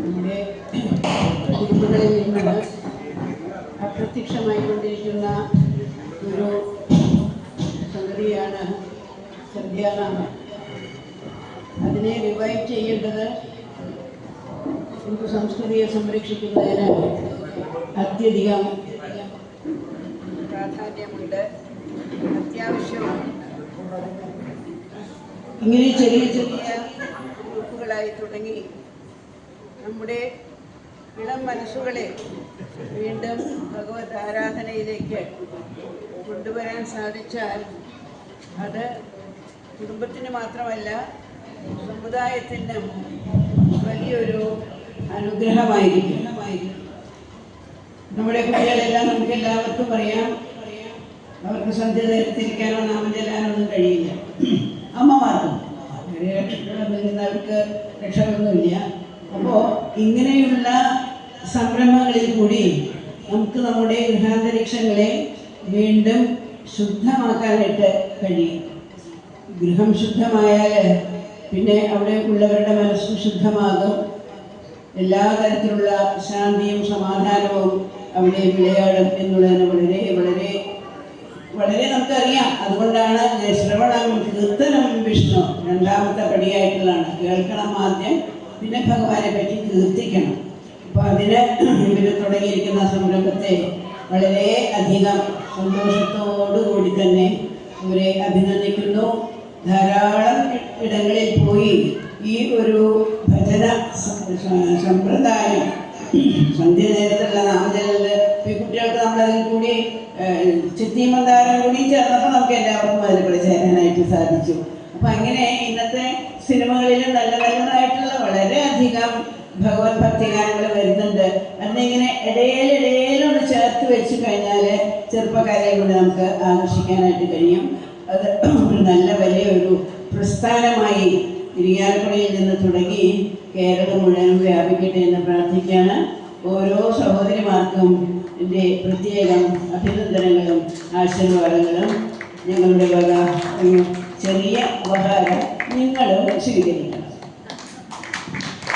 നമ്മുടെ കുടുംബങ്ങളിൽ നിന്ന് അപ്രത്യക്ഷമായിക്കൊണ്ടിരിക്കുന്ന ഒരു സംഗതിയാണ് സന്ധ്യാനാമം. അതിനെ റിവൈവ് ചെയ്യേണ്ടത് ഹിന്ദു സംസ്കൃതിയെ സംരക്ഷിക്കുന്നതിന് അത്യധികം പ്രാധാന്യമുണ്ട്, അത്യാവശ്യമാണ്. ഇങ്ങനെ ചെറിയ ചെറിയ ഗ്രൂപ്പുകളായി തുടങ്ങി നമ്മുടെ ഇളം മനസ്സുകളെ വീണ്ടും ഭഗവത് ആരാധനയിലേക്ക് കൊണ്ടുവരാൻ സാധിച്ചാൽ അത് കുടുംബത്തിന് മാത്രമല്ല സമുദായത്തിനും വലിയൊരു അനുഗ്രഹമായിരിക്കും. നമ്മുടെ കുട്ടികളെല്ലാം നമുക്ക് എല്ലാവർക്കും അറിയാം, അവർക്ക് സന്ധ്യ നേരത്തിരിക്കാനോ നാമം ചെല്ലാനോ ഒന്നും കഴിയില്ല. അമ്മമാർക്കും അവർക്ക് രക്ഷകളൊന്നുമില്ല. അപ്പോൾ ഇങ്ങനെയുള്ള സംരംഭങ്ങളിൽ കൂടി നമുക്ക് നമ്മുടെ ഗൃഹാന്തരീക്ഷങ്ങളെ വീണ്ടും ശുദ്ധമാക്കാനായിട്ട് കഴിയും. ഗൃഹം ശുദ്ധമായാൽ പിന്നെ അവിടെ ഉള്ളവരുടെ മനസ്സും ശുദ്ധമാകും. എല്ലാ തരത്തിലുള്ള ശാന്തിയും സമാധാനവും അവിടെ വിളയാടും എന്നുള്ളതിന് വളരെ വളരെ വളരെ നമുക്കറിയാം. അതുകൊണ്ടാണ് ശ്രവണം കീർത്തനം വിഷ്ണു രണ്ടാമത്തെ പടിയായിട്ടുള്ളതാണ്. കേൾക്കണം ആദ്യം, പിന്നെ ഭഗവാനെ പറ്റി കീർത്തിക്കണം. അപ്പോൾ അതിന് ഇവർ തുടങ്ങിയിരിക്കുന്ന സംരംഭത്തെ വളരെ അധികം സന്തോഷത്തോടുകൂടി തന്നെ ഇവരെ അഭിനന്ദിക്കുന്നു. ധാരാളം ഇടങ്ങളിൽ പോയി ഈ ഒരു ഭജന സമ്പ്രദായം സന്ധ്യ നേരത്തുള്ള നാമജലില് ഈ കുട്ടികൾക്ക് നമ്മളതിൽ കൂടി ചിത്തിമന്താരം കൂടി ചേർന്നപ്പോൾ നമുക്ക് എല്ലാവർക്കും അതിൽ കൂടെ ചേരാനായിട്ട് സാധിച്ചു. അപ്പം അങ്ങനെ ഇന്നത്തെ സിനിമകളിലും നല്ല നല്ലതായിട്ടുള്ള വളരെയധികം ഭഗവത് ഭക്തിഗാനങ്ങൾ വരുന്നുണ്ട്. അതിനിങ്ങനെ ഇടയിലൊന്ന് ചേർത്ത് വെച്ച് കഴിഞ്ഞാൽ ചെറുപ്പക്കാരെ കൂടെ നമുക്ക് ആകർഷിക്കാനായിട്ട് കഴിയും. അത് നല്ല വലിയൊരു പ്രസ്ഥാനമായി ഇരിങ്ങാലക്കുടയിൽ നിന്ന് തുടങ്ങി കേരളം മുഴുവൻ വ്യാപിക്കട്ടെ എന്ന് പ്രാർത്ഥിക്കുകയാണ്. ഓരോ സഹോദരിമാർക്കും എൻ്റെ പ്രത്യേകം അഭിനന്ദനങ്ങളും ആശീർവാദങ്ങളും. ഞങ്ങളുടെ വക ചെറിയ ഉപഹാരം നിങ്ങളും സ്വീകരിക്കും.